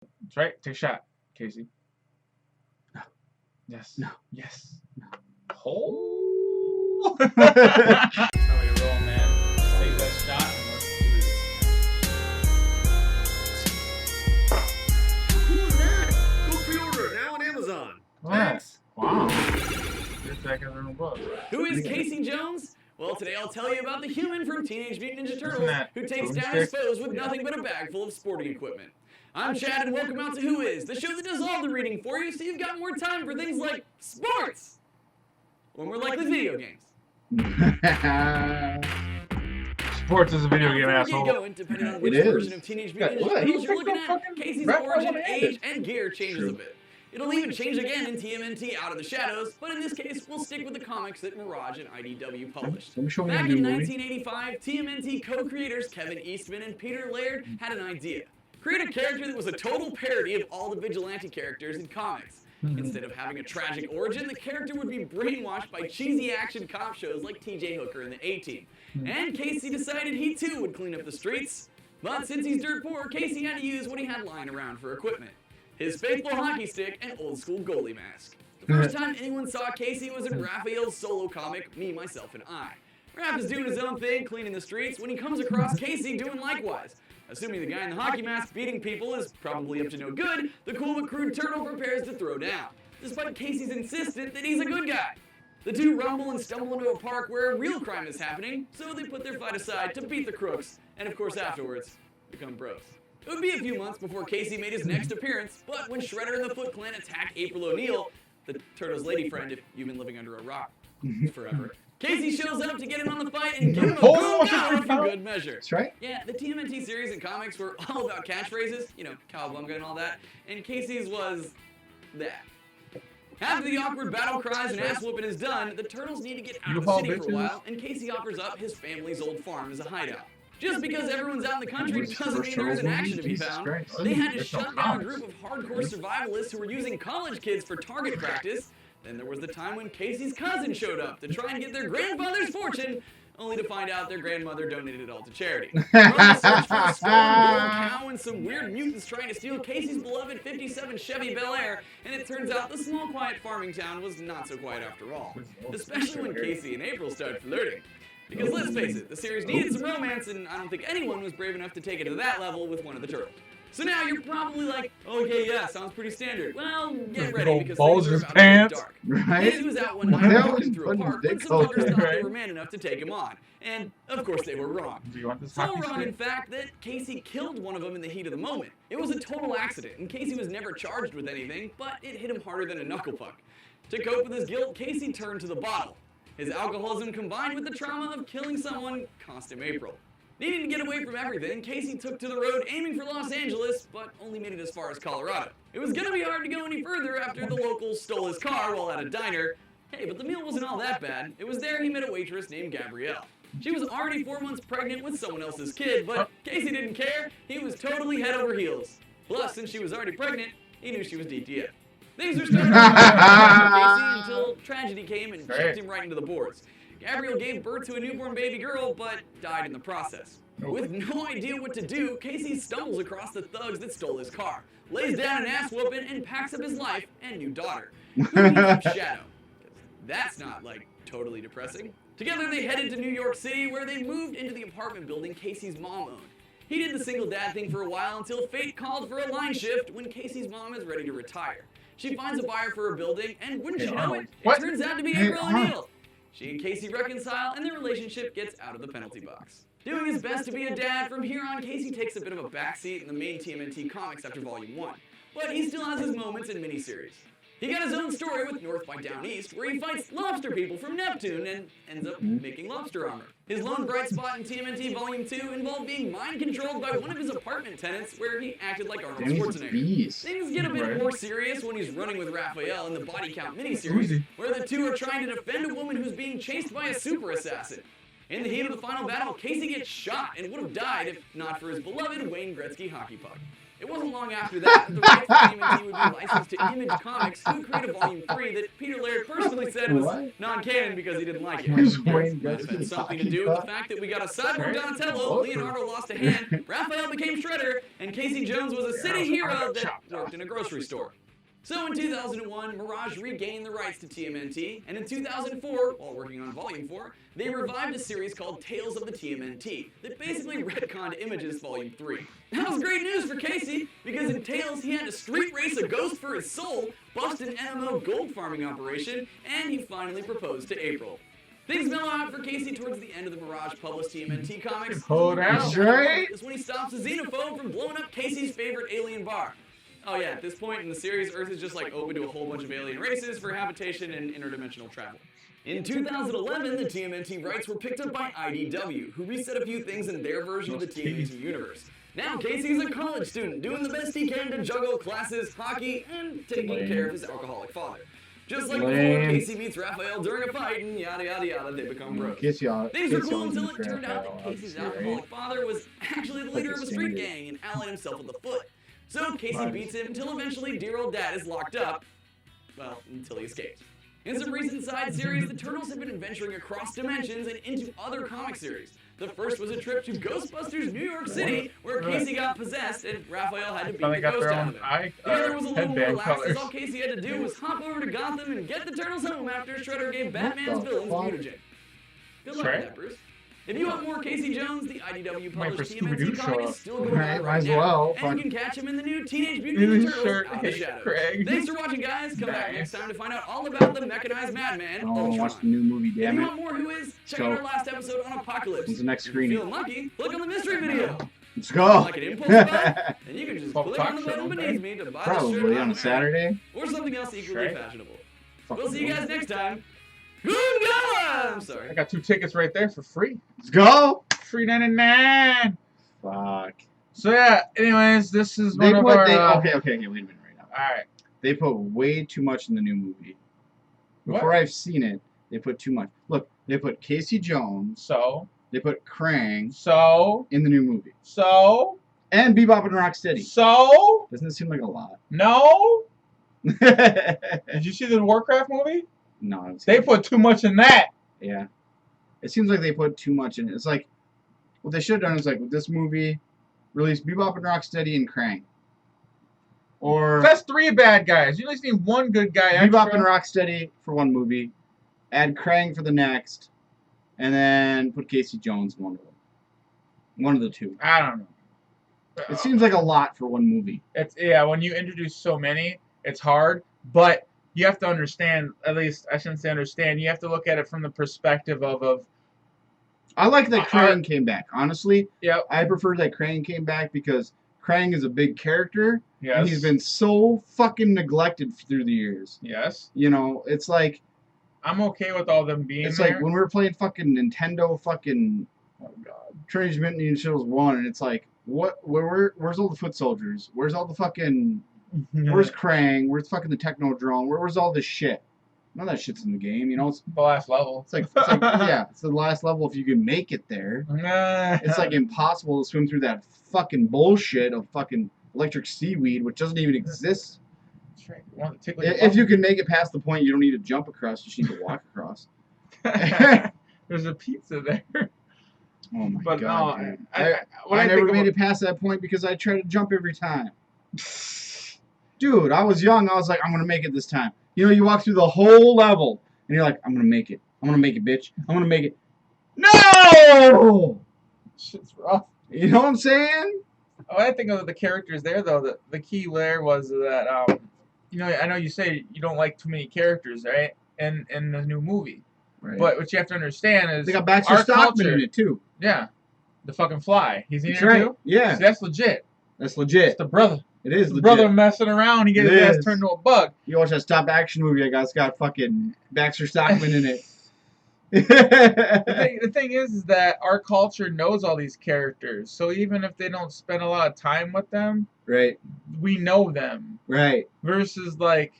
That's right. Take a shot, Casey. No. Yes. No. Yes. No. Oh. That's how we roll, man. Just take that shot and let's do this. Cool as that? Go pre-order it now on Amazon. Thanks. Wow. Your attack has a buzz. Who is Casey Jones? Well, today I'll tell you about the human from Teenage Mutant Ninja Turtles who takes down his foes with nothing but a bag full of sporting equipment. I'm Chad, and welcome out to Who Is, the show that does all the reading for you so you've got more time for things like sports, or more likely video games. Sports is a video game, asshole. Going, depending on which version of Teenage Mutant Ninja Turtles you're looking at, Casey's origin, age, and gear changes a bit. It'll even change again in TMNT Out of the Shadows, but in this case, we'll stick with the comics that Mirage and IDW published. Back in 1985, TMNT co-creators Kevin Eastman and Peter Laird had an idea. Create a character that was a total parody of all the vigilante characters in comics. Instead of having a tragic origin, the character would be brainwashed by cheesy action cop shows like TJ Hooker and the A-Team. And Casey decided he too would clean up the streets. But since he's dirt poor, Casey had to use what he had lying around for equipment. His faithful hockey stick and old school goalie mask. The first time anyone saw Casey was in Raphael's solo comic, Me, Myself, and I. Raph is doing his own thing, cleaning the streets, when he comes across Casey doing likewise. Assuming the guy in the hockey mask beating people is probably up to no good, the cool but crude turtle prepares to throw down, despite Casey's insistent that he's a good guy. The two rumble and stumble into a park where a real crime is happening, so they put their fight aside to beat the crooks, and of course afterwards, become bros. It would be a few months before Casey made his next appearance, but when Shredder and the Foot Clan attack April O'Neil, the Turtles' lady friend if you've been living under a rock forever, Casey shows up to get in on the fight and give him a good down for good measure. That's right. Yeah, the TMNT series and comics were all about catchphrases, you know, cowabunga and all that, and Casey's was that. After the awkward battle cries and ass whooping is done, the Turtles need to get out of the city for a while, and Casey offers up his family's old farm as a hideout. Just because everyone's out in the country doesn't mean there isn't action to be found. They had to shut down a group of hardcore survivalists who were using college kids for target practice. Then there was the time when Casey's cousin showed up to try and get their grandfather's fortune, only to find out their grandmother donated it all to charity. From the search for a stolen gold cow and some weird mutants trying to steal Casey's beloved 57 Chevy Bel Air, and it turns out the small quiet farming town was not so quiet after all. Especially when Casey and April started flirting. Because let's face it, the series needed some romance, and I don't think anyone was brave enough to take it to that level with one of the Turtles. So now you're probably like, okay, yeah, sounds pretty standard. Well, get ready because things are about to get dark. Casey was out one night walking through a park when some fuckers thought they were man enough to take him on. And, of course, they were wrong. So wrong, in fact, that Casey killed one of them in the heat of the moment. It was a total accident, and Casey was never charged with anything, but it hit him harder than a knuckle puck. To cope with his guilt, Casey turned to the bottle. His alcoholism combined with the trauma of killing someone cost him April. Needing to get away from everything, Casey took to the road aiming for Los Angeles, but only made it as far as Colorado. It was gonna be hard to go any further after the locals stole his car while at a diner. Hey, but the meal wasn't all that bad. It was there he met a waitress named Gabrielle. She was already 4 months pregnant with someone else's kid, but Casey didn't care. He was totally head over heels. Plus, since she was already pregnant, he knew she was DTF. Things were starting to for Casey until tragedy came and checked him right into the boards. Gabrielle gave birth to a newborn baby girl, but died in the process. With no idea what to do, Casey stumbles across the thugs that stole his car, lays down an ass whooping, and packs up his life and new daughter, who he named Shadow. That's not, like, totally depressing. Together they headed to New York City, where they moved into the apartment building Casey's mom owned. He did the single dad thing for a while until fate called for a line shift when Casey's mom is ready to retire. She finds a buyer for her building, and wouldn't you know it, it turns out to be April O'Neil. She and Casey reconcile, and their relationship gets out of the penalty box. Doing his best to be a dad, from here on, Casey takes a bit of a backseat in the main TMNT comics after Volume 1. But he still has his moments in miniseries. He got his own story with North by Down East, where he fights lobster people from Neptune and ends up making lobster armor. His lone bright spot in TMNT Volume 2 involved being mind-controlled by one of his apartment tenants, where he acted like Arnold Schwarzenegger. Things get a bit more serious when he's running with Raphael in the Body Count miniseries, where the two are trying to defend a woman who's being chased by a super assassin. In the heat of the final battle, Casey gets shot and would have died if not for his beloved Wayne Gretzky hockey puck. It wasn't long after that the rights for TMNT would be licensed to Image Comics, who would create a Volume 3 that Peter Laird personally said was non-canon because he didn't like it. Wayne Might have had something to do with the fact that we got a cyborg Donatello, Leonardo lost a hand, Raphael became Shredder, and Casey Jones was a city hero that worked in a grocery store. So in 2001, Mirage regained the rights to TMNT, and in 2004, while working on Volume 4, they revived a series called Tales of the TMNT that basically retconned Images Volume 3. That was great news for Casey, because in Tales he had to street race a ghost for his soul, bust an MMO gold farming operation, and he finally proposed to April. Things mellow out for Casey towards the end of the Mirage published TMNT comics. Oh, that's right. Is when he stops a xenophobe from blowing up Casey's favorite alien bar. Oh yeah, at this point in the series, Earth is just like open to a whole bunch of alien races for habitation and interdimensional travel. In 2011, the TMNT rights were picked up by IDW, who reset a few things in their version of the TMNT universe. Now Casey's a college student, doing the best he can to juggle classes, hockey, and taking care of his alcoholic father. Just like before, Casey meets Raphael during a fight, and yada yada yada, they become bros. Things were cool until it turned out that Casey's alcoholic father was actually the leader of a street gang and allied himself with the Foot. So Casey beats him until eventually dear old dad is locked up. Well, until he escapes. In some recent side series, the Turtles have been adventuring across dimensions and into other comic series. The first was a trip to Ghostbusters New York City, where Casey got possessed and Raphael had to beat the ghost out of him. The other was a little more relaxed, as all Casey had to do was hop over to Gotham and get the Turtles home after Shredder gave Batman's villains mutagen. Good luck with that, Bruce. If you want more Casey Jones, the IDW published TMNT comic is still going on right now, and you can catch him in the new Teenage Mutant Ninja Turtles Out of the Shadows. Thanks for watching, guys. Come back next time to find out all about the mechanized madman, Ultron. Watch the new movie, damn it. If you want more Who Is, check out our last episode on Apocalypse. When's the next If you're screening? feeling lucky, click on the mystery video. Let's go. Like an impulse button, and you can just click on the button beneath me to buy the shirt Probably on I'm a Saturday. wearing, or something else equally fashionable. We'll Fucking see you guys next time. Good God! I'm sorry. I got 2 tickets right there for free. Let's go. $3.99. Fuck. So yeah. Anyways, this is They one put, of our. okay, wait a minute right now. All right. They put way too much in the new movie. Before I've seen it, they put too much. Look, they put Casey Jones. So. They put Krang. So. In the new movie. So. And Bebop and Rocksteady. So. Doesn't it seem like a lot? No. Did you see the Warcraft movie? No. They put too much in that. Yeah. It seems like they put too much in it. It's like, what they should have done is like, with this movie, release Bebop and Rocksteady and Krang. Or That's 3 bad guys. You at least need 1 good guy extra. Bebop and Rocksteady for one movie, add Krang for the next, and then put Casey Jones in one of them. One of the 2. I don't know. It seems like a lot for one movie. It's when you introduce so many, it's hard. But you have to understand. At least I shouldn't say understand. You have to look at it from the perspective of. I like that Krang came back. Honestly, Yeah. I prefer that Krang came back because Krang is a big character, Yes. and he's been so fucking neglected through the years. Yes. You know, it's like I'm okay with all them being it's there. like when we were playing fucking Nintendo fucking Teenage Mutant Ninja Turtles 1, and it's like, where's all the foot soldiers? Where's all the fucking where's Krang? Where's fucking the Technodrome? Where's all this shit? None of that shit's in the game, you know. It's the last level. like yeah, it's the last level if you can make it there. It's like impossible to swim through that fucking bullshit of fucking electric seaweed, which doesn't even exist. If you can make it past the point, you don't need to jump across. You just need to walk across. There's a pizza there. Oh my But god! no, Dude. I I never think made it past that point because I tried to jump every time. Dude, I was young. I was like, I'm gonna make it this time. You know, you walk through the whole level, and you're like, I'm gonna make it. I'm gonna make it, bitch. I'm gonna make it. No! Shit's rough. You know what I'm saying? Oh, I think of the characters there, though. The key there was that, you know, I know you say you don't like too many characters, right? In the new movie. Right. But what you have to understand is They got Baxter our Stockman culture. in it too. Yeah. The fucking Fly. He's in That's there right. too? Yeah, See, that's legit. that's legit. It's the brother. It is The legit. brother messing around. He gets It his ass is. turned to a bug. You watch that stop action movie? I got it's got fucking Baxter Stockman in it. The thing is that our culture knows all these characters. So even if they don't spend a lot of time with them, Right. we know them. Right. Versus like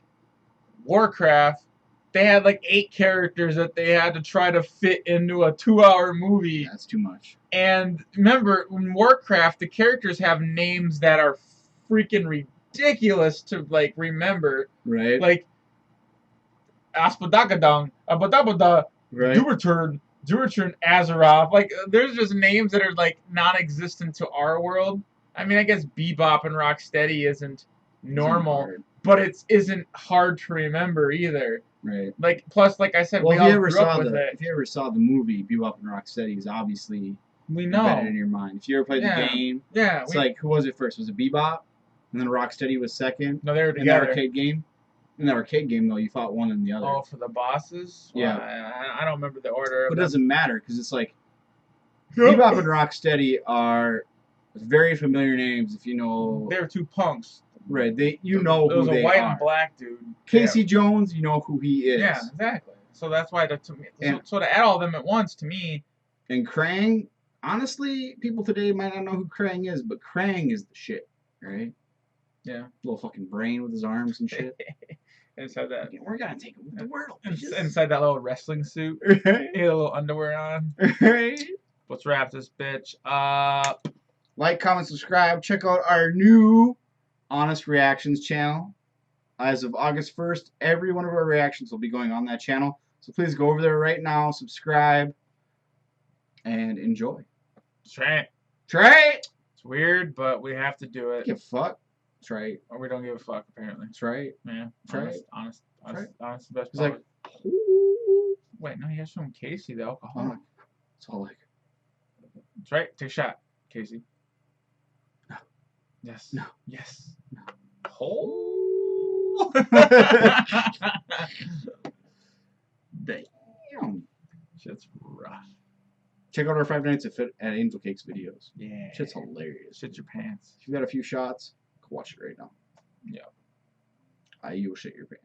Warcraft, they had like 8 characters that they had to try to fit into a 2-hour movie. That's too much. And remember, in Warcraft, the characters have names that are freaking ridiculous to like remember. Right. Like Aspadagadong, Abadabada, Right. Dureturn, Azeroth. Like there's just names that are like non-existent to our world. I mean, I guess Bebop and Rocksteady isn't normal, but it isn't hard to remember either. Right. Like plus, like I said, Well, we all grew up with it. if you ever saw the movie Bebop and Rocksteady, is obviously We know. embedded in your mind. If you ever played the game, it's like who was it first? Was it Bebop, and then Rocksteady was second? No, they were in the together. arcade game. In the arcade game, though, you fought one and the other. Oh, for the bosses? Yeah. Well, I don't remember the order. But it doesn't matter because it's like Bebop and Rocksteady are very familiar names if you know. They were two punks. Right. You know who they are. It was a white and black dude. Casey Jones, you know who he is. Yeah, exactly. So that's why so to add all of them at once to me. And Krang, honestly, people today might not know who Krang is, but Krang is the shit, right? Yeah. Little fucking brain with his arms and shit. Inside that. We're gonna take him with the world. Inside that little wrestling suit. Right. He had a little underwear on. Right. Let's wrap this bitch up. Like, comment, subscribe. Check out our new Honest Reactions channel. As of August 1st, every one of our reactions will be going on that channel. So please go over there right now, subscribe, and enjoy. Try it. Try it! It's weird, but we have to do it. Give a fuck. That's right. Or we don't give a fuck, apparently. That's right. Yeah. Right. Honest, the best It's part. like, Wait, no, he has some Casey, the alcoholic. it's all like, That's right. Take a shot, Casey. No. Yes. No. Yes. No. Oh. Damn. Shit's rough. Check out our 5 Nights at Angel Cakes videos. Yeah. Shit's hilarious. Shit your pants. If you've got a few shots, go watch it right now. Yeah. You will shit your pants.